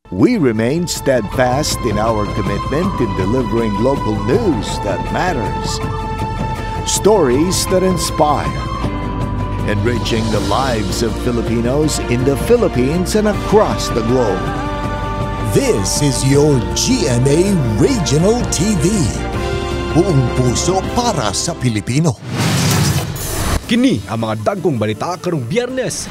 We remain steadfast in our commitment in delivering local news that matters. Stories that inspire. Enriching the lives of Filipinos in the Philippines and across the globe. This is your GMA Regional TV. Buong puso para sa Pilipino. Kini ang mga dagkong balita karong Biyernes.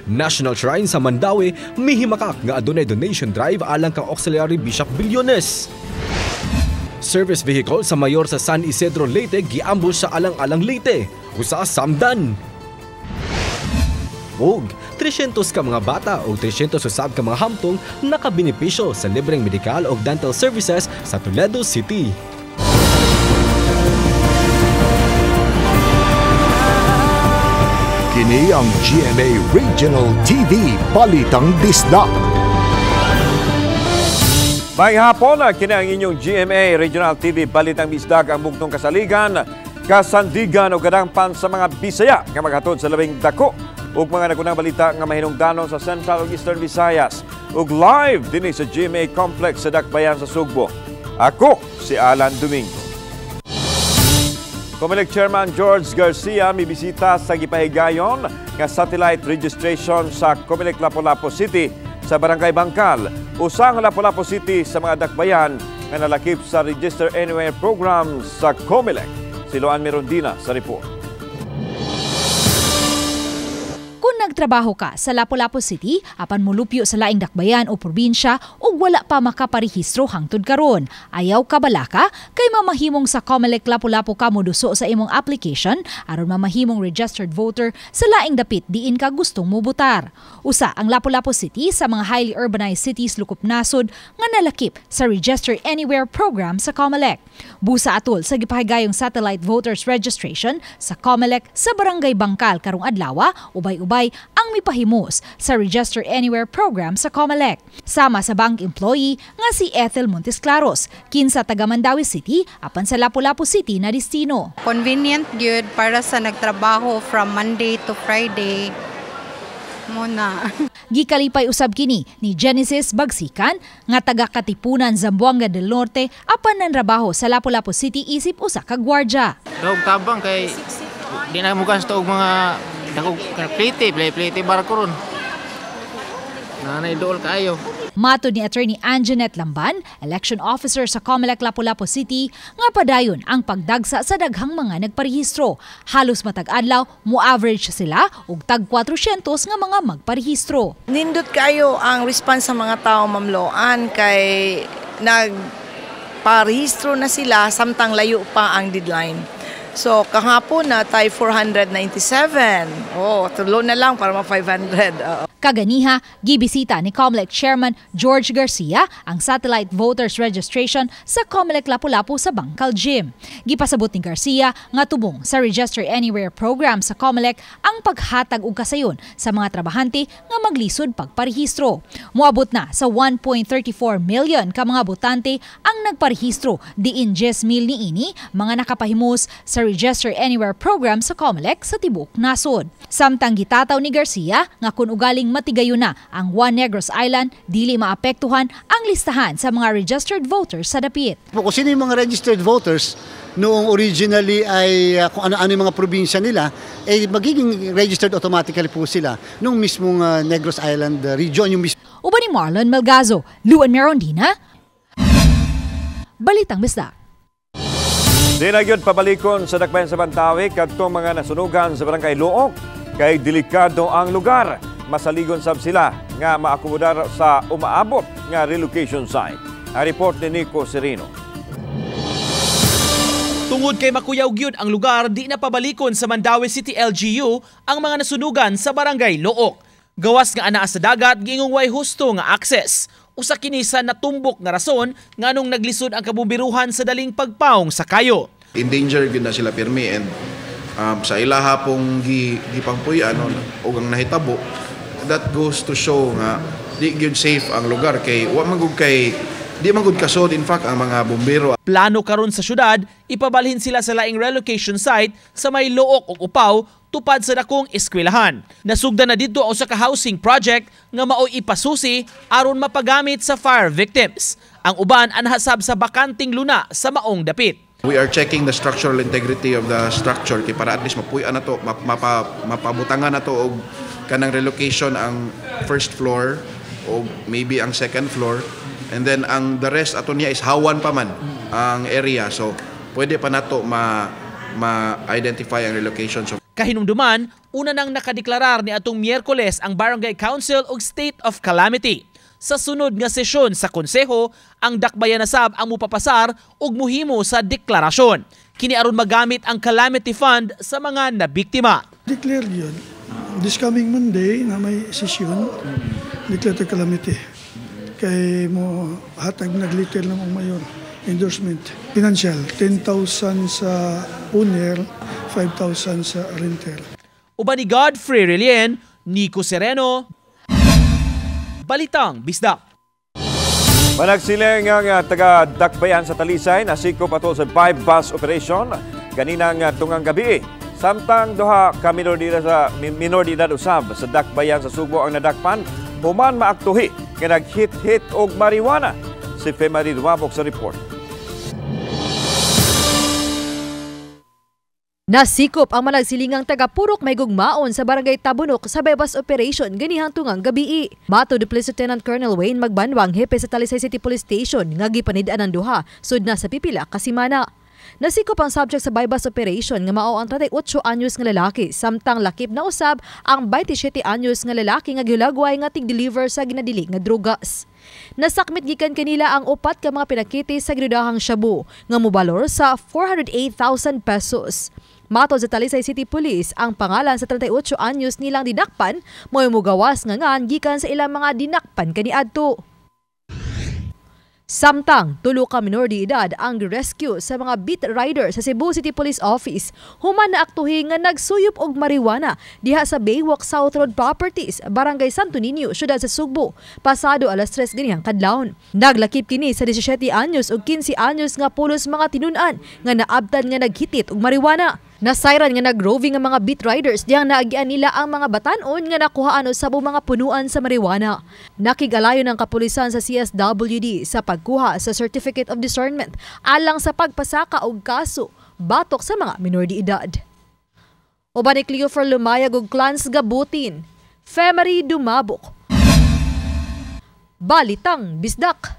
National Shrine sa Mandaue mihimakak nga adunay donation drive alang kang Auxiliary Bishop Bilyones. Service vehicle sa mayor sa San Isidro Leyte giambush sa alang-alang Leyte usa samdan. Og 300 ka mga bata o 300 usab ka mga hamtong nakabenepisyo sa libreng medikal o dental services sa Toledo City. Kini ang GMA Regional TV Balitang Disda. May hapon, kini ang inyong GMA Regional TV Balitang Disda ang bugtong kasaligan, kasandigan o gadangpan sa mga Bisaya nga maghatod sa labing dako ug mga nagunang balita nga mahinungdanon sa Central ug Eastern Visayas ug live dinhi sa GMA Complex sa Dakbayan sa Sugbo. Ako si Alan Domingo. Comelec Chairman George Garcia mibisita sa gipahigayon nga satellite registration sa Comelec Lapu-Lapu City sa Barangay Bangkal. Usang Lapu-Lapu City sa mga dakbayan nga nalakip sa Register Anywhere program sa Comelec. Si Loan Mirondina sa report. Nagtrabaho ka sa Lapu-Lapu City apan molupyo sa laing dakbayan o probinsya ug wala pa makaparehistro hangtod karon. Ayaw ka bala ka kay mamahimong sa Comelec Lapu-Lapu ka moduso sa imong application aron mamahimong registered voter sa laing dapit diin ka gustong mobotar. Usa ang Lapu-Lapu City sa mga highly urbanized cities lukop nasod nga nalakip sa Register Anywhere program sa Comelec. Busa atol sa gipahigayong satellite voters registration sa Comelec sa Barangay Bangkal karong adlaw, ubay-ubay ang mipahimos sa Register Anywhere program sa Comelec. Sama sa bank employee nga si Ethel Montesclaros, kinsa taga Mandaue City apan sa Lapu-Lapu City na destino. Convenient gyud para sa nagtrabaho from Monday to Friday. Muna. Gikalipay usab kini ni Genesis Bagsikan nga taga Katipunan, Zamboanga del Norte apan nanrabaho sa Lapu-Lapu City isip usa ka gwardiya. Dog tabang kay di na mugas to mga dako plate bar ko ron. Nanay dool kayo. Matod ni Attorney Anjanette Lamban, election officer sa Comelec Lapu-Lapu City, nga padayon ang pagdagsa sa daghang mga nagparehistro. Halos matag adlaw mo-average sila og tag 400 nga mga magparehistro. Nindot kayo ang response sa mga tao, Ma'am Loan, kay nagparehistro na sila samtang layo pa ang deadline. So kahapon na tayo 497. Tulo na lang para ma-500. Kaganiha, gibisita ni Comelec Chairman George Garcia ang satellite voters registration sa Comelec Lapu-Lapu sa Bangkal Gym. Gipasabot ni Garcia nga tubong sa Register Anywhere program sa Comelec ang paghatag og kasayon sa mga trabahante nga maglisod pagparehistro. Moabot na sa 1.34 million ka mga botante ang nagparehistro diin 10,000 niini mga nakapahimos sa Register Anywhere program sa Comelec sa tibuok nasod. Samtang gitataw ni Garcia nga kun ugaling matigayon na ang Juan Negros Island, dili maapektuhan ang listahan sa mga registered voters sa dapit. Kung sino yung mga registered voters noong originally ay kung ano-ano yung mga probinsya nila, magiging registered automatically po sila nung mismong Negros Island region. Yung Uban ni Marlon Melgazo, Luan Mirondina, Balitang Bisda. Di na yun pabalikon sa Dakbayan sa Mandaue kadtong mga nasunugan sa Barangay Look kay delikado ang lugar. Masaligon sab sila nga maakomodar sa umaabot nga relocation site. Ang report ni Nico Serino. Tungod kay makuyaw gyud ang lugar, di na pabalikon sa Mandaue City LGU ang mga nasunugan sa Barangay Look. Gawas nga anaa sa dagat, gingong way husto nga access. Usa kini sa natumbok nga rason nganong naglisod ang kabubiruhan sa daling pagpaong sa kayo. In danger gyud na sila pirmi and sa ilaha pong gipangpuy-an o ang nahitabo, that goes to show nga di gyud safe ang lugar kay wa man gud kay di man gud kasod in fact ang mga bombero. Plano karon sa syudad ipabalhin sila sa laing relocation site sa may Look ug Upaw tupad sa dakong eskwelahan. Nasugdan na dito ang usa ka housing project nga mao'y ipasusi aron mapagamit sa fire victims. Ang uban anhasab sa bakanting luna sa maong dapit. We are checking the structural integrity of the structure kay para at least mapuy-an na to, mapabutangan na to og kanang relocation ang first floor o maybe ang second floor, and then ang the rest ato niya is hawan pa man ang area, so pwede pa nato ma-identify ang relocation. So kahinumduman, una nang nakadeklarar ni atong Miyerkules ang Barangay Council og state of calamity. Sa sunod nga sesyon sa konseho, ang dakbayan nasab ang mupapasar og muhimo sa deklarasyon. Kini aron magamit ang calamity fund sa mga nabiktima. Declare yun. This coming Monday na may sesyon, declare calamity. Kay mo hatag nagliter ng mayor endorsement. Financial, 10,000 sa owner, 5,000 sa renter. Uban ni Godfrey Relien, Nico Sereno, Balitang Bisdak. Managsiling ang taga-dakbayan sa Talisay na sikop ato sa 5 bus operation kaninang tungang gabi. Samtang duha ka minor de edad usab sa dakbayan sa Subo ang nadakpan, human maaktuhi nga naghit-hit og marijuana. Si Femari Dumabok sa report. Nasikop ang managsilingang taga-Purok may gugmaon sa Barangay Tabunok sa bus operation ganihang tungang gabi. Mato ni Police Lieutenant Colonel Wayne Magbanwang, hepe sa Talisay City Police Station, nga gipanid-an ang duha sud na sa pipila ka semana. Nasikop ang subject sa bypass operation nga mao ang 38 anyos nga lalaki, samtang lakip na usab ang 27 anyos nga lalaki nga gilagway nga tig-deliver sa ginadili nga drugas. Nasakmit gikan kanila ang upat ka mga pinakiti sa ginudahang shabu nga mobalor sa 408,000 pesos. Matod sa Talisay City Police, ang pangalan sa 38 anyos nilang dinakpan mo'y mugawas nga ngan gikan sa ilang mga dinakpan kaniadto. Samtang tulo ka minor de edad ang rescue sa mga beat rider sa Cebu City Police Office human na aktuhi nga nagsuyop og marijuana diha sa Baywalk South Road Properties, Barangay Santo Niño, syudad sa Sugbo, pasado alas 3 ganihang kadlawon. Naglakip kini sa 17 anyos ug 15 anyos nga pulos mga tinun-an nga naabtan nga naghitit og marijuana. Nasayran nga nag-roving ang mga beat riders diyang naagian nila ang mga batanon nga nakuhaan sa mga punuan sa marijuana. Nakigalayon ng kapulisan sa CSWD sa pagkuha sa Certificate of Discernment alang sa pagpasaka og kaso batok sa mga minor de edad. Uban ni Cleofer Lumayag ug Clans Gabutin, Femari Dumabok. Balitang Bisdak.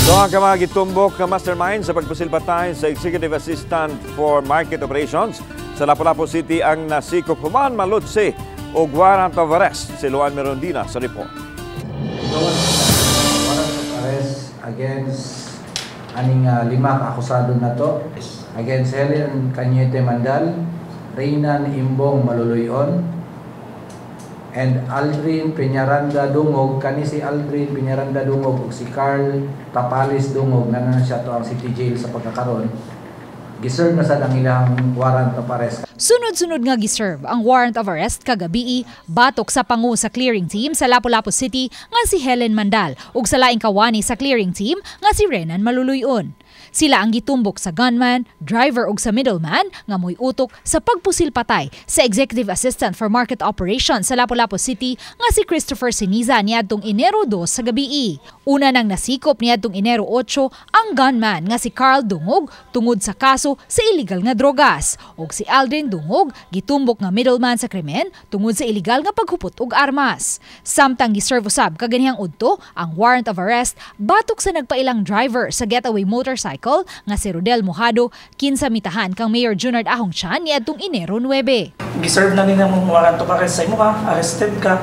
Doon ka mga gitumbok na mastermind sa pagpasilbatay sa Executive Assistant for Market Operations sa Lapu-Lapu City ang nasikop human malutsi o warrant of arrest. Si Luan Merondina sa report. Warrant of arrest against aning 5 akusado na to. Against Helen Cañete Mandal, Reynan Imbong Maluluyon, and Aldrin Peñaranda Dungog. Kani si Aldrin Peñaranda Dungog ug si Carl Tapalis Dungog nga na siya to ang City Jail sa pagkakaroon. Giserve na sad ang ilang warrant of arrest. Sunod-sunod nga giserve ang warrant of arrest kagabi batok sa pangu sa clearing team sa Lapu-Lapu City nga si Helen Mandal ug sa laing kawani sa clearing team nga si Renan Maluluyon. Sila ang gitumbok sa gunman, driver ug sa middleman nga mo'y utok sa pagpusil patay sa Executive Assistant for Market Operations sa Lapu-Lapu City nga si Christopher Siniza niadtong Enero 2 sa gabi. Una nang nasikop niadtong Enero 8 ang gunman nga si Carl Dungog tungod sa kaso sa illegal nga drogas ug si Aldrin Dungog gitumbok nga middleman sa krimen tungod sa illegal nga paghupot og armas. Samtang giserve usab kaganihang udto ang warrant of arrest batok sa nagpailang driver sa getaway motorcycle nga si Rodel Mojado kinsa mitahan kang Mayor Junard Ahong Chan niadtong Enero 9. Giserve na nila mong warrant of arrest sa imo ka, arrested ka.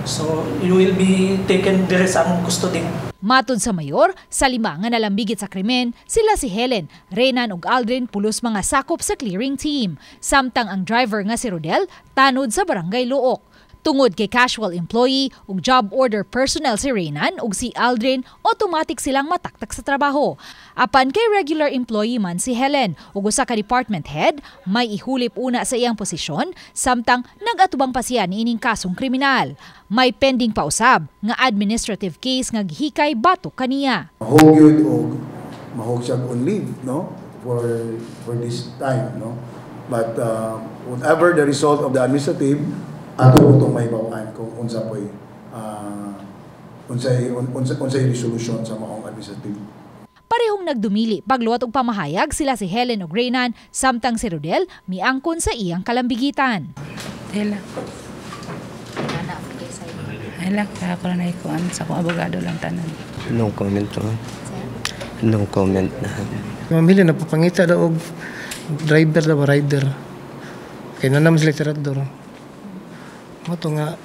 So you will be taken dire sa among custody. Matod sa mayor, sa 5 nga nalambigit sa krimen, sila si Helen, Renan ug Aldrin pulos mga sakop sa clearing team. Samtang ang driver nga si Rodel tanod sa Barangay Luok. Tungod kay casual employee ug job order personnel si Renan ug si Aldrin, automatic silang mataktak sa trabaho. Apan kay regular employee man si Helen ug usa ka department head, may ihulip una sa iyang posisyon samtang nag-atubang pa siya niining kasong kriminal. May pending pa usab nga administrative case nga gihikay batok kaniya. Mahog yun og mahog siya on leave, no? For this time, no? But whatever the result of the administrative, ato itong may bawaan kung unsa po'y unsay resolution sa maong administrative. Parehong nagdumili pagluwat og pamahayag sila si Helen ug Reynan samtang si Rodel miangkon sa iyang kalambigitan. Hela. Hela, ako na ikuan sa akong abogado lang tanan. No comment to. No comment na. Mamili na papangita daw og driver daw rider. Kaya na naman sila tirador. Mato nga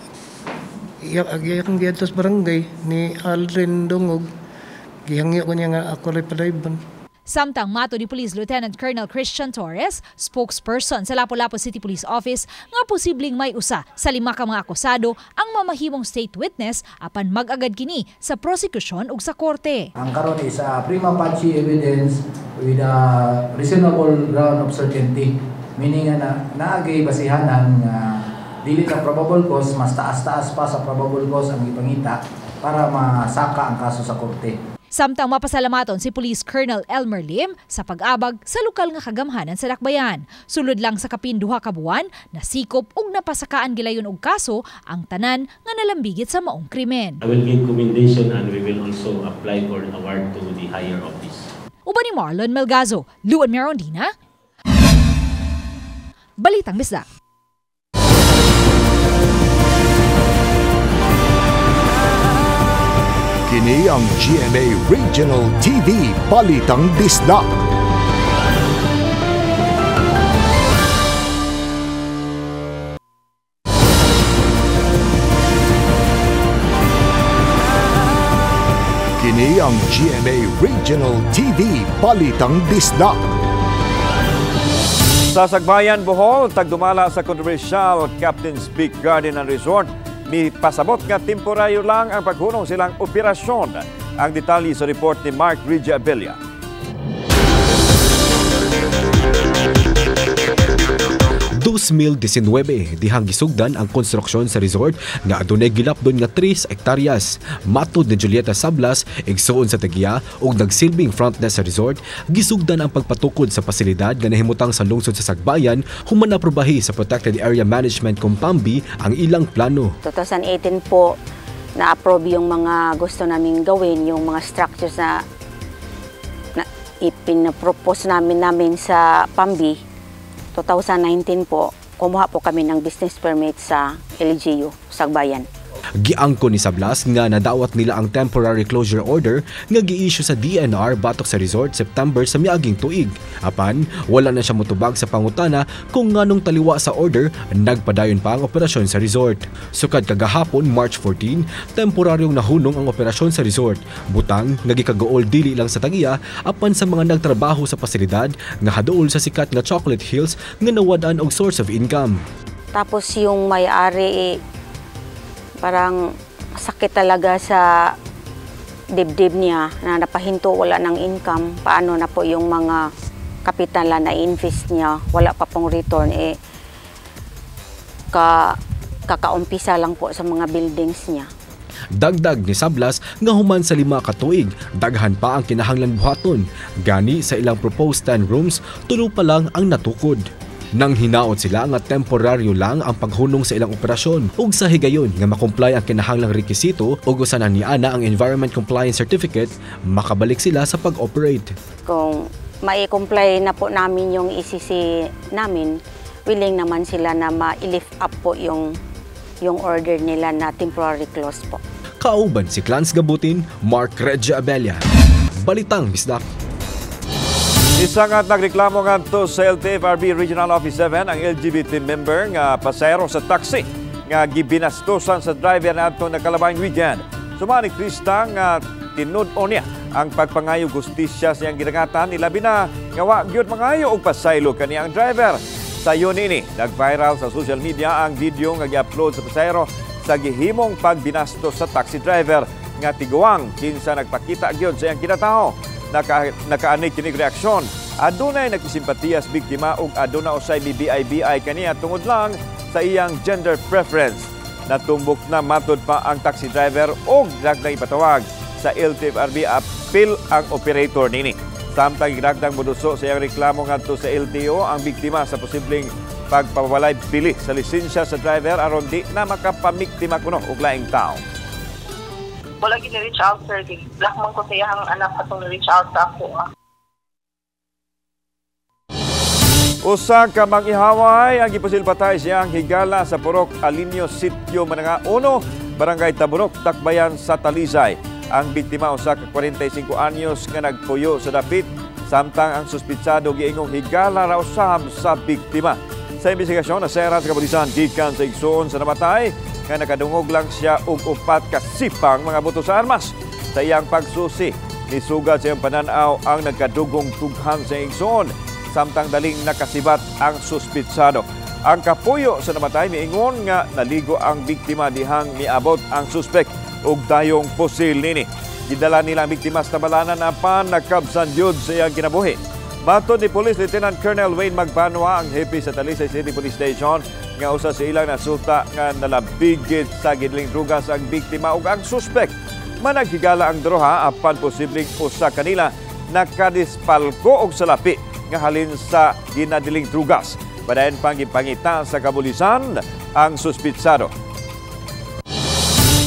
iyakang giadtos barangay ni Alrin Dongog. Gihangyo ko niya nga ako rin padayban. Samtang mato ni Police Lieutenant Colonel Christian Torres, spokesperson sa Lapu-Lapu City Police Office, nga posibleng may usa sa 5 ka mga akusado ang mamahimong state witness apan mag-agad kini sa prosecution ug sa korte. Ang karon is prima facie evidence with a reasonable ground of certainty, meaning na naagay basihanan nga dili ka probable cause, mas taas-taas pa sa probable cause ang ipangita para masaka ang kaso sa korte. Samtang mapasalamaton si Police Colonel Elmer Lim sa pag-abag sa lokal nga kagamhanan sa Dakbayan. Sulod lang sa kapinduha ka buwan, nasikop ug napasakaan gilayon og kaso ang tanan nga nalambigit sa maong krimen. I will give commendation and we will also apply for an award to the higher office. Uban ni Marlon Melgazo, Luan Merondina, Balitang Bisdak. Kini ang GMA Regional TV Balitang Bisdak. Kini ang GMA Regional TV Balitang Bisdak. Sa Sagbayan, Bohol, tagdumala sa controversial Captain's Peak Garden and Resort, ni pasabot nga temporaryo lang ang paghunong silang operasyon. Ang detalye sa report ni Mark Regia Abella. 2019 dihang gisugdan ang konstruksyon sa resort nga adunay gilapdon nga 3 hektaryas. Matud ni Julieta Sablas, igsuon sa Tagiya ug nagsilbing front desk sa resort, gisugdan ang pagpatukod sa pasilidad nga nahimutang sa lungsod sa Sagbayan human naprobahi sa Protected Area Management Compambi ang ilang plano. 2018 po na-approve yung mga gusto naming gawin, yung mga structures na ipinapropose namin sa Pambi. 2019 po, kumuha po kami ng business permit sa LGU, Sagbayan. Giangko ni Sablas nga nadawat nila ang temporary closure order nga gi-issue sa DNR batok sa resort September sa miaging tuig. Apan, wala na siya motubag sa pangutana kung nganong taliwa sa order, nagpadayon pa ang operasyon sa resort. Sukad kagahapon, March 14, temporaryong nahunong ang operasyon sa resort. Butang, nagikagaol dili lang sa Tagiya, apan sa mga nagtrabaho sa pasilidad nga haduol sa sikat nga Chocolate Hills nga nawadan og source of income. Tapos yung may-ari parang sakit talaga sa dibdib niya na napahinto, wala ng income. Paano na po yung mga kapitala na invest niya, wala pa pong return, kakaumpisa lang po sa mga buildings niya. Dagdag ni Sablas nga human sa 5 ka tuig, daghan pa ang kinahanglan buhaton. Gani sa ilang proposed 10 rooms, 3 pa lang ang natukod. Nang hinaot sila nga temporaryo lang ang paghunong sa ilang operasyon ug sa higayon nga makomply ang kinahanglang rekisito ug usanan ni ana ang Environment Compliance Certificate, makabalik sila sa pag-operate. Kung mai-comply na po namin yung ECC namin, willing naman sila na ma-lift up po yung order nila na temporary close po. Kauban si Clans Gabutin, Mark Regia Abella, Balitang Bisdak. Isa nga nagreklamo ngadto sa LTFRB Regional Office 7 ang LGBT member nga pasahero sa taxi nga gibinastosan sa driver nadto nakalabayng weekend. Sumani Krista nga tinud-on niya ang pagpangayo justisya sa iyang ginagatan, ilabi na nga wa gyud mangayo og pasaylo kani ang driver. Sa yunini, nag-viral sa social media ang video nga gi-upload sa pasahero sa gihimong pagbinastos sa taxi driver nga tiguang kinsa nagpakita gyud sa iyang kinataho. Nakaanay kinig reaksyon. Adunay nagsimpatiyas biktima ug aduna usay BBI kaniya tungod lang sa iyang gender preference. Natumbok na matud pa ang taxi driver ug daghang ipatawag sa LTFRB appeal ang operator nini. Samtang ginagdang moduso sa iyang reklamo ngadto sa LTO ang biktima sa posibleng pagpawalay bili sa lisensya sa driver aron di na makapamiktima kuno og laing tao. Wala gid reach out sir, black man ko sa iyang anak atong reach out sa ako. Usa ka mag-ihaway ang gipasilpatay siyang higala sa Purok Alinyo Sitio Mananga 1, Barangay Tabunok, Tacbayan sa Talisay. Ang biktima usa ka 45 anyos nga nagpuyo sa dapit, samtang ang suspitsado giingong higala raw usab sa biktima. Sa investigasyon, nasera sa kapulisan gikan sa igsoon sa namatay nga nakadungog lang siya og 4 ka sipang mga buto sa armas. Sa iyang pagsusi, nisugad sa iyang pananaw ang nagkadugong tughan sa igsoon, samtang daling nakasibat ang suspitsado. Ang kapuyo sa namatay miingon nga naligo ang biktima dihang miabot ang suspek ug dayong pusil nini. Gidala nila ang biktima sa tabalanan apan nakabsan jud sa iyang kinabuhi. Matod ni Police Lieutenant Colonel Wayne Magbanwa, ang hepe sa Talisay City Police Station, nga usa sa ilang nasuta nga nalabigit sa gidling drugas ang biktima ug ang suspek. Managhigala ang droha apan posibleng usa kanila nakadispalko og salapi nga halin sa ginadiling drugas. Padayon pang gipangita sa kapulisan ang suspitsado.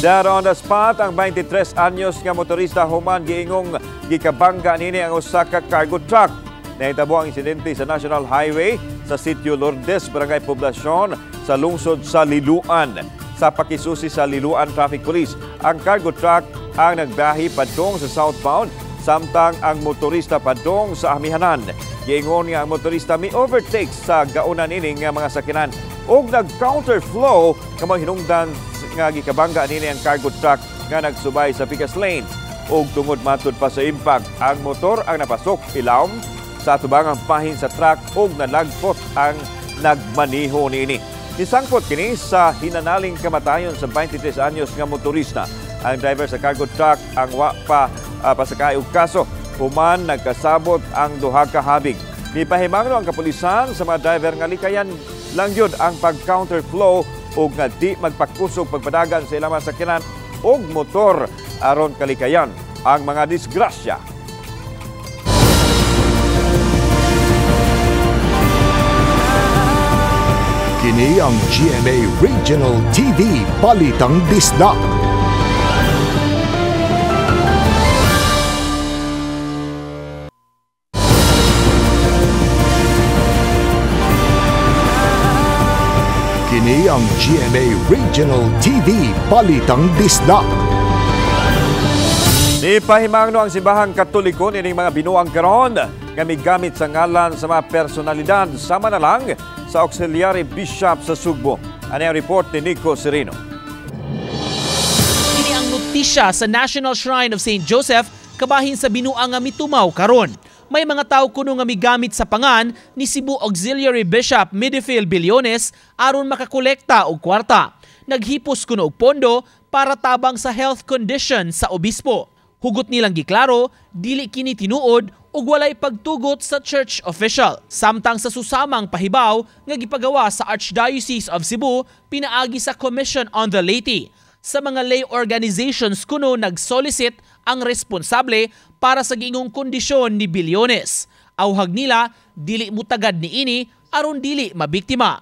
There on the spot, ang 23 anyos nga motorista human giingong gikabangga nini ang usa ka cargo truck. Nahitabo ang insidente sa National Highway sa Sitio Lourdes, Barangay Poblasyon sa lungsod sa Liloan. Sa pakisusi sa Liloan Traffic Police, ang cargo truck ang nagbiyahe padung sa southbound, samtang ang motorista padung sa amihanan. Giingon nga ang motorista mi-overtake sa gaunan ining nga mga sakinan ug nag-counterflow nga hinungdan nga gikabangga nini ang cargo truck nga nagsubay sa Picas Lane. Ug tungod matud pa sa impact, ang motor ang napasok ilawom sa atubangang pahin sa truck ug nalagpot ang nagmaniho nini. Nisangpot kini sa hinanaling kamatayon sa 23 anyos nga motorista. Ang driver sa cargo truck ang wa pa pasakay og kaso. Human nagkasabot ang duha ka habig. Nipahimangno ang kapulisan sa mga driver nga likayan lang yun ang pag-counterflow o nga di magpakusog pagpadagan sa ilang sakyanan o motor aron kalikayan ang mga disgrasya. Kini ang GMA Regional TV Balitang Bisdak. Kini ang GMA Regional TV Balitang Bisdak. Ipahimangno ang simbahang Katoliko ining mga binuang karon nga migamit sa ngalan sa mga personalidad sama na lang sa Auxiliary Bishop sa Sugbo. Ano ang report ni Nico Sereno? Kini ang notisya sa National Shrine of St. Joseph kabahin sa binuang nga mitumaw karon. May mga tao kuno nga migamit sa pangan ni Cebu Auxiliary Bishop Midfield Bilyones aron makakolekta og kwarta. Naghipos kuno og pondo para tabang sa health condition sa obispo. Hugot nilang giklaro, dili kini tinuod ug walay pagtugot sa church official. Samtang sa susamang pahibaw nga gipagawa sa Archdiocese of Cebu pinaagi sa Commission on the Laity. Sa mga lay organizations kuno nag-solicit ang responsable para sa giingong kondisyon ni Bilyones. Awhag nila, dili mutagad ni ini aron dili mabiktima.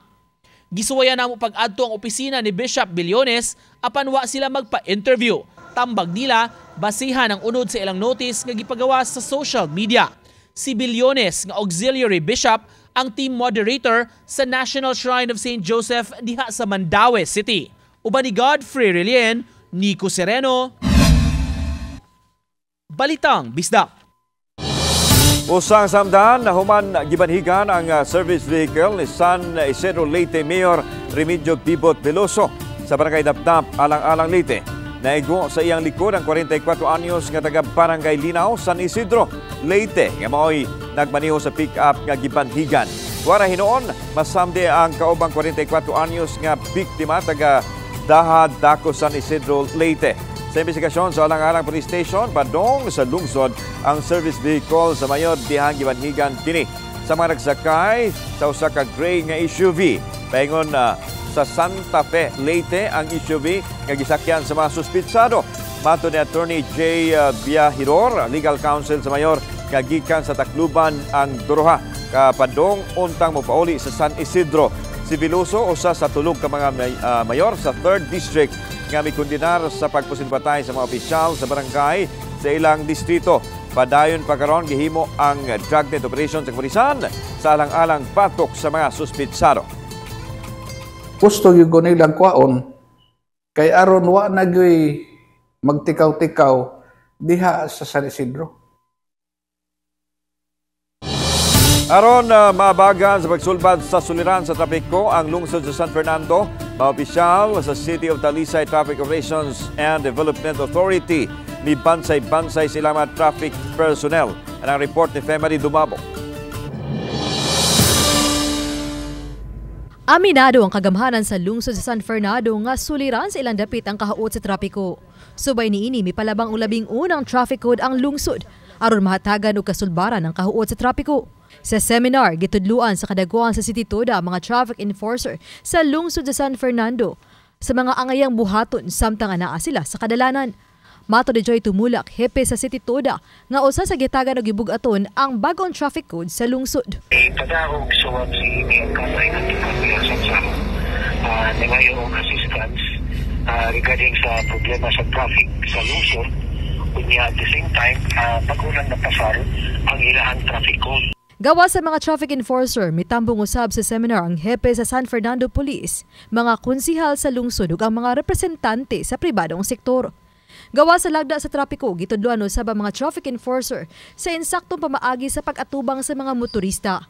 Gisuwayan namo pag-adto ang opisina ni Bishop Bilyones apan wa sila magpa-interview. Tambag nila, basihan ang unod sa ilang notice nga gipagawa sa social media. Si Bilyones nga Auxiliary Bishop ang team moderator sa National Shrine of St. Joseph diha sa Mandaue City. Uban ni Godfrey Relien, Nico Sereno, Balitang Bisdak. Usang samdan na human gibanhigan ang service vehicle ni San Isidro Leyte Mayor Remigio Pibot Veloso sa Barangay Dapdap, Alang-Alang Leyte. Naigo sa iyang likod ang 44 anyos nga taga Barangay Linaw, San Isidro Leyte nga mao'y nagmaniho sa pick-up nga gibanhigan. Wara hinoon, masamde ang kaubang 44 anyos nga biktima taga Dahad, Daco, San Isidro Leyte. Sa investigasyon sa Alang-Alang Police Station, padong sa lungsod ang service vehicle sa mayor dihang gibanhigan kini. Sa mga nagsakay sa usa ka gray nga SUV, paingon sa Santa Fe, Leyte ang SUV nga gisakyan sa mga suspitsado. Mato ni Attorney J. Biahiror, Legal Counsel sa mayor, nga gikan sa Tacloban ang duruha kapadong untang mopauli sa San Isidro. Si Veloso usa sa tulog ka mga mayor sa 3rd District nga mikundinar sa pagpusinpatay sa mga opisyal sa barangay sa ilang distrito. Padayon pa karon gihimo ang dragnet operation sa kapulisan sa alang-alang patok sa mga suspitsado. Gusto gyud ko nilang kwaon kay aron wa nagyoy magtikaw-tikaw diha sa San Isidro. Aron maabagan sa pagsulbad sa suliran sa trapiko ang lungsod sa San Fernando, mga opisyal sa City of Talisay Traffic Operations and Development Authority ni bansay-bansay sila mga traffic personnel. Ang report ni Femari Dumabo. Aminado ang kagamhanan sa lungsod sa San Fernando nga suliran sa ilang dapit ang kahaot sa trapiko. Subay niini mipalabang ulabing unang traffic code ang lungsod aron mahatagan og kasulbaran ang kahuot sa trapiko. Sa seminar, gitudluan sa kadaguan sa City Toda mga traffic enforcer sa lungsod sa San Fernando sa mga angayang buhaton samtang anaa sila sa kadalanan. Mato ni Joy Tumulak, hepe sa City Toda, nga usa sa gitagan og gibugaton ang bagong traffic code sa lungsod. Padarog suwat si Mayor Kamay ng Pagkakuyasan sa nangayong assistance regarding sa problema sa traffic sa lungsod. Kunya at the same time, pag-ulang napasar ang ilahang traffic code. Gawa sa mga traffic enforcer, mitambong usab sa seminar ang hepe sa San Fernando Police, mga konsihal sa lungsod ug ang mga representante sa pribadong sektor. Gawa sa lagda sa trapiko, gitudluan usab ang mga traffic enforcer sa insaktong pamaagi sa pag-atubang sa mga motorista.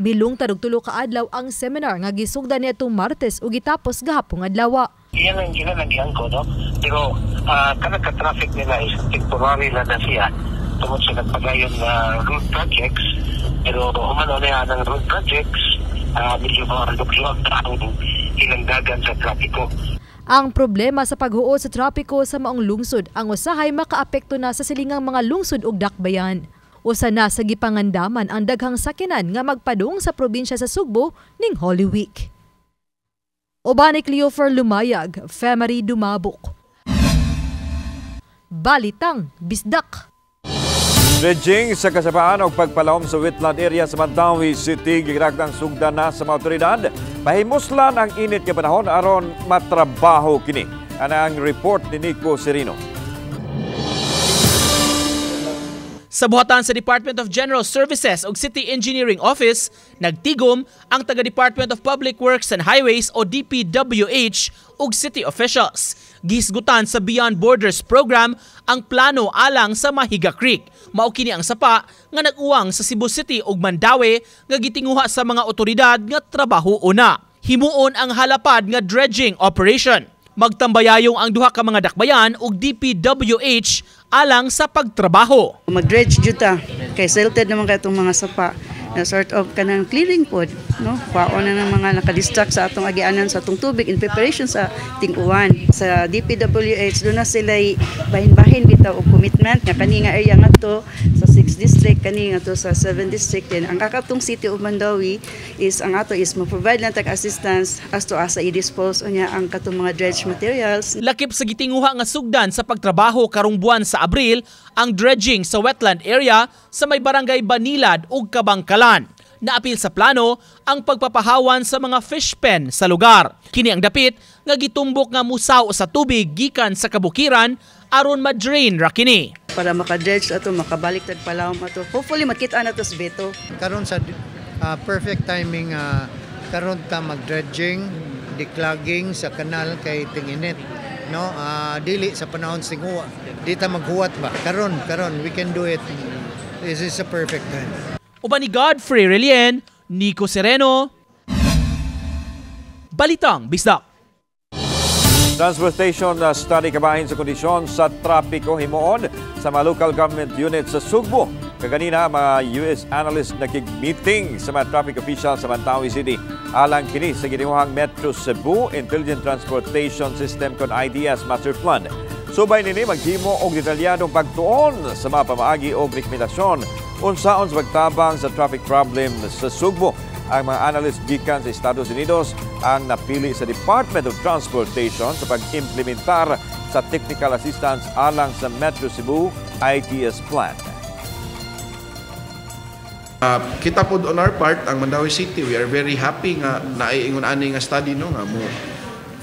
Milong tarog tulo ka adlaw ang seminar nga gisugdan niadtong Martes ug gitapos gahapong adlaw. Iyan ang ginalagyan ko, no? Pero kanang ka-traffic nila is temporary lang na siya tungkol sa nagpagayon na road projects. Pero umano na yan ang road projects, medyo mga luklog na ang ilang dagan sa trapiko. Ang problema sa paghuot sa trapiko sa maong lungsod ang usahay makaapekto na sa silingang mga lungsod ug dakbayan. Usa na sa gipangandaman ang daghang sakyanan nga magpadung sa probinsya sa Sugbo ning Holy Week. Uban ni Cleofer Lumayag, Femari Dumabok. Balitang Bisdak. Dredging sa kasabaan o pagpalawom sa wetland area sa Mandawi City, gigrakdang sugdan na sa mga otoridad. Pahimuslan ang init nga panahon aron matrabaho kini. Ang report ni Nico Serino. Sa buhatan sa Department of General Services ug City Engineering Office, nagtigom ang taga-Department of Public Works and Highways o DPWH ug city officials. Gisgutan sa Beyond Borders program ang plano alang sa Mahiga Creek. Mao kini ang sapa nga nag-uwang sa Cebu City ug Mandawi nga gitinguha sa mga otoridad nga trabaho una. Himuon ang halapad nga dredging operation. Magtambayayong ang duha ka mga dakbayan ug DPWH alang sa pagtrabaho. Mag-dredge jud ta kay silted naman kay itong mga sapa na sort of kanang clearing pod, no? Kwaon na ng mga nakadistract sa atong agianan sa atong tubig in preparation sa ting-uwan. Sa DPWH doon na sila bahin-bahin bitaw og commitment nga kani nga area ngadto sa 6 district kani ngadto sa 7 district din. Ang kakatong City of Mandawi is ang ato is mo-provide lang tag assistance as to asa i-dispose unya ang katong mga dredge materials. Lakip sa gitinguha nga sugdan sa pagtrabaho karong buwan sa Abril ang dredging sa wetland area sa may barangay Banilad ug Kabangkalan. Naapil sa plano ang pagpapahawan sa mga fish pen sa lugar. Kini ang dapit nga gitumbok nga musaw sa tubig gikan sa kabukiran aron ma-drain ra kini. Para maka-dredge ato makabalik tag palawom ato. Hopefully makita na to sa beto. Karon sa perfect timing karon ta mag-dredging, declogging sa kanal kay tinginit. No, dili sa panahon sing huwa. Di ta maghuwat ba? Karon we can do it. This is a perfect time. Uban ni Godfrey Relien, Nico Sereno, Balitang Bisdak. Transportation study kabahin sa kondisyon sa trapiko himuon sa mga local government units sa Sugbo. Kaganina, mga US analysts nakig-meeting sa mga traffic officials sa Mandawi City. Alang kini sa ginimuhang Metro Cebu Intelligent Transportation System kon IDS Master Plan. Subay nini maghimo og detalyadong pagtuon sa mga pamaagi o rekomendasyon unsaon sa pagtabang sa traffic problem sa Sugbo. Ang mga analyst gikan sa Estados Unidos ang napili sa Department of Transportation sa pag-implementar sa technical assistance alang sa Metro Cebu ITS Plan. Kita po on our part ang Mandaue City, we are very happy nga naiingon ani nga study no nga mo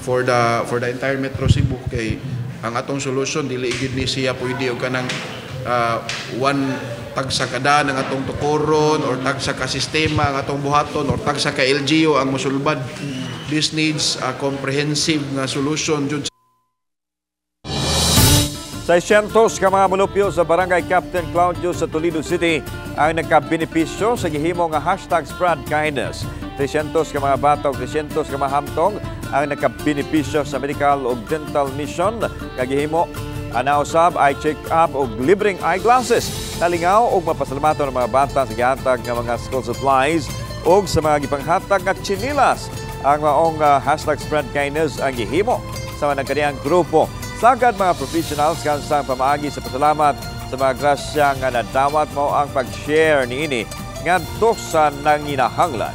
for the entire Metro Cebu kay ang atong solution dili gid ni siya pwede og kanang one tagsa kada ng atong tukoron or tagsa ka sistema ang atong buhaton or tagsa ka LGU ang mosulbad. This needs a comprehensive nga solution jud. 600 ka mga mulupyo sa Barangay Captain Claudio sa Toledo City ang nagkabenepisyo sa gihimo nga #SpreadKindness. 300 ka mga bata o 300 ka mga hamtong ang nagkabenepisyo sa medical o dental mission nga gihimo. Anausab ay check-up o libreng eyeglasses. Nalingaw o mapasalamaton ng mga bata sa gihatag ng mga school supplies o sa mga gipanghatag nga chinilas. Ang maong #SpreadKindness ang gihimo sa mga nagkaniyang grupo. Sagad mga professionals kansang pamaagi sa pasalamat sa mga grasya nga nadawat mo ang pag-share niini ngadto sa nanginahanglan.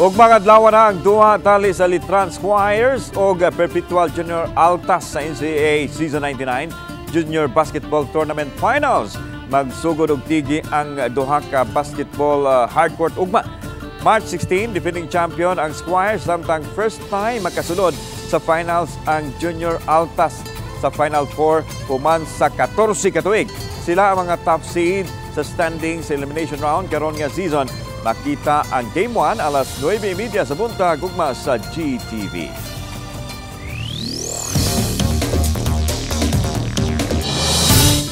Og mga adlaw na ang duha tali sa Litran Squires og Perpetual Junior Altas sa NCAA Season 99 Junior Basketball Tournament Finals. Magsugod og tigi ang duha ka basketball hardcourt ugma. March 16, defending champion ang Squires samtang first time makasulod sa finals ang Junior Altas sa Final 4 human sa 14 ka tuig. Sila ang mga top seed sa standings sa elimination round karon nga season. Makita ang Game 1 alas 9:30 sa buntag ugma sa GTV.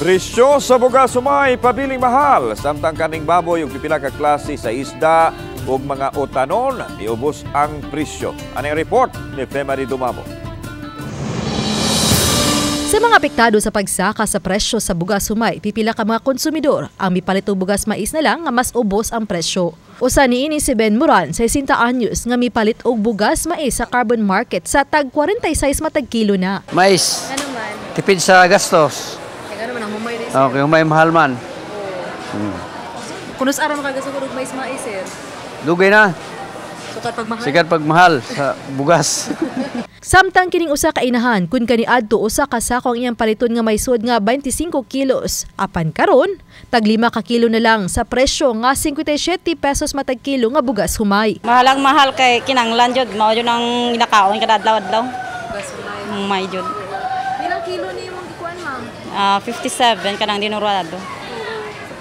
Presyo sa bugas sumay pabiling mahal samtang kaning baboy ug pipila ka klase sa isda ug mga utanon niubos ang presyo. Ano report ni Femari Dumamo? Sa mga apektado sa pagsaka sa presyo sa bugas sumay, pipila ka mga konsumidor ang mipalit og bugas mais na lang nga mas ubos ang presyo. Usa niini si Ben Moran, 60 anyos, nga mipalit og bugas mais sa carbon market sa tag 46 matag kilo na. Mais. Ano man? Tipid sa gastos. Kaya ano man ang humay rin. Okay, humay mahal man. Kunus ara makagasugod og mais sir? Dugay na. Sukat pag mahal. Sikat pag mahal sa bugas. Samtang kining usa ka inahan kun kaniadto usa ka sako ang iyang paliton nga may sud nga 25 kilos. Apan karon tag 5 ka kilo na lang sa presyo nga 57 pesos matag kilo nga bugas humay. Mahalang mahal kay kinanglan jud mao jud ang ginakaon kada adlaw-adlaw. Bugas humay jud. Pilang kilo ni imong gikuan ma'am? 57 kanang dinurado.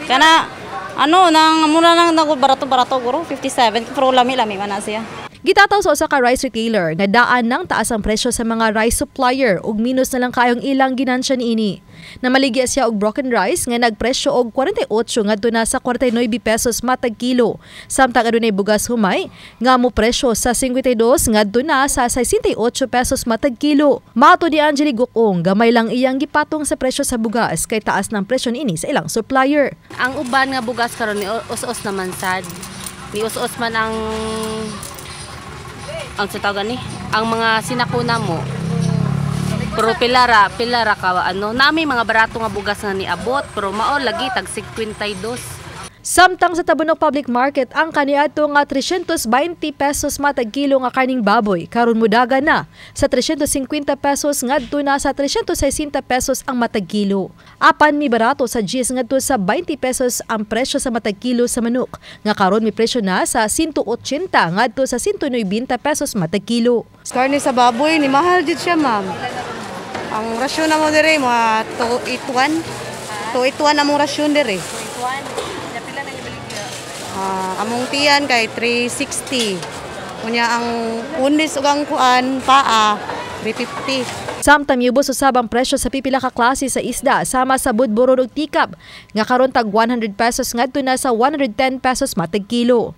Kana nang mura nang barato-barato guro 57 pero lami-lami man na siya. Gitataw sa usa ka rice retailer nga daan ng taas ang presyo sa mga rice supplier ug minus na lang kayong ilang ginansya niini. Namaligya siya og broken rice nga nagpresyo og 48 ngadto na sa 49 pesos matag kilo. Samtang adunay bugas humay nga mo presyo sa 52 ngadto na sa 68 pesos matag kilo. Mato ni Angeli Gukong, gamay lang iyang gipatong sa presyo sa bugas kay taas ng presyo niini sa ilang supplier. Ang uban nga bugas karon ni us-us naman sad. Ni us-us man ang sa tawagan ni ang mga sinakuna mo pero pilara ka nami mga barato nga bugas nga niabot pero mao lagi tag 52. Samtang sa Tabunok Public Market ang kaniadto nga 320 pesos matag kilo nga kaning baboy karon mudaga na sa 350 pesos ngadto na sa 360 pesos ang matag kilo. Apan mi barato sa GS ngadto sa 20 pesos ang presyo sa matag kilo sa manok nga karon mi presyo na sa 180 ngadto sa 190 pesos matag kilo. Karne sa baboy ni mahal jud siya ma'am. Ang rasyon na mo dire mga 281 among rasyon dire. Among tiyan kay 360. Kunya ang unis ug ang kuan paa 350. Samtang yubos usab ang presyo sa pipila ka klase sa isda sama sa budburon ug tikap nga karon tag 100 pesos ngadto na sa 110 pesos matag kilo.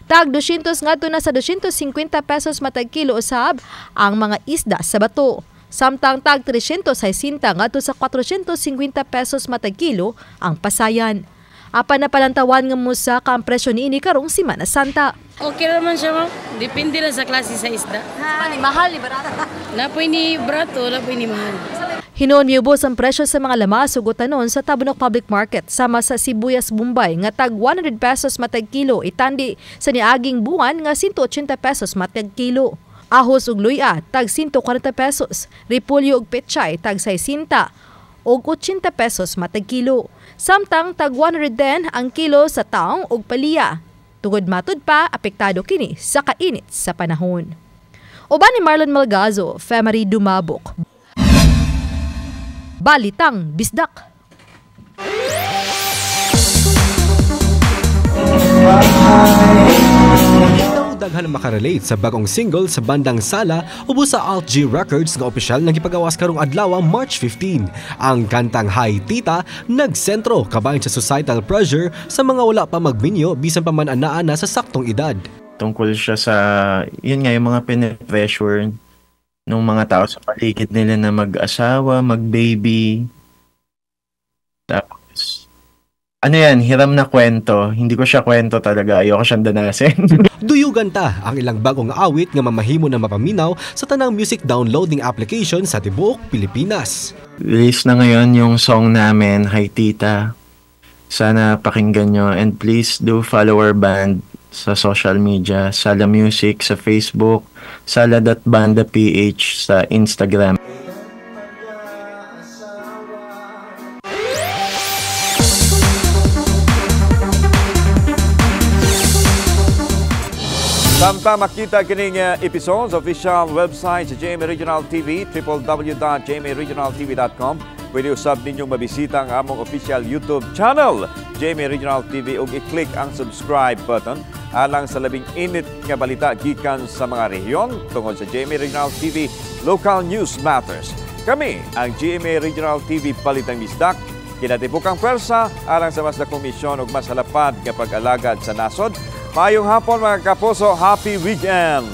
Tag 200 ngadto na sa 250 pesos matag kilo usab ang mga isda sa bato. Samtang tag 360 ngadto sa 450 pesos matag kilo ang pasayan. Apan na palantawan nga musa ka ang presyo niini karong Semana Santa. Okay naman siya ma'am. Depende lang sa klase sa isda. Ni mahal ni barato. Napoy ni barato, napoy ni mahal. Hinon miubos ang presyo sa mga lamas ug utanon sa Tabunok Public Market sama sa sibuyas Bombay nga tag 100 pesos matag kilo itandi sa niaging buwan nga 180 pesos matag kilo. Ahos ug luya tag 140 pesos, repolyo ug pechay tag 60. og 80 pesos matag kilo. Samtang tag 110 ang kilo sa taong ug palya. Tungod matud pa, apektado kini sa kainit sa panahon. Uban ni Marlon Malgazo, Femari Dumabok. Balitang Bisdak. Daghan makarelate sa bagong single sa bandang Sala ubos sa Alt G Records nga opisyal nang gipagawas karong adlaw March 15. Ang kantang Hi Tita nagsentro kabahin sa societal pressure sa mga wala pa magminyo bisan pa man anaa na sa saktong edad. Tungkol siya sa yun nga yung mga pine-pressure ng mga tao sa paligid nila na mag-asawa, mag-baby. Tapos ano yan, hiram na kwento. Hindi ko siya kwento talaga. Ayoko siyang danasin. Duyugan ta ang ilang bagong awit nga mamahimo na mapaminaw sa tanang music downloading application sa tibuok Pilipinas. Release na ngayon yung song namin, Hi Tita. Sana pakinggan nyo. And please do follow our band sa social media. Sala Music sa Facebook. Sala.bandaph sa Instagram. Samtang makita kining episodes official website sa GMA Regional TV, www.gmaregionaltv.com. Pwede usab ninyong mabisita ang among official YouTube channel, GMA Regional TV, ug i-click ang subscribe button alang sa labing init nga balita gikan sa mga rehiyon tungod sa GMA Regional TV Local News Matters. Kami ang GMA Regional TV Balitang Bisdak, kinatibukang pwersa alang sa mas dakong misyon ug mas halapad nga pag-alagad sa nasod. Mayong hapon mga kapuso, happy weekend!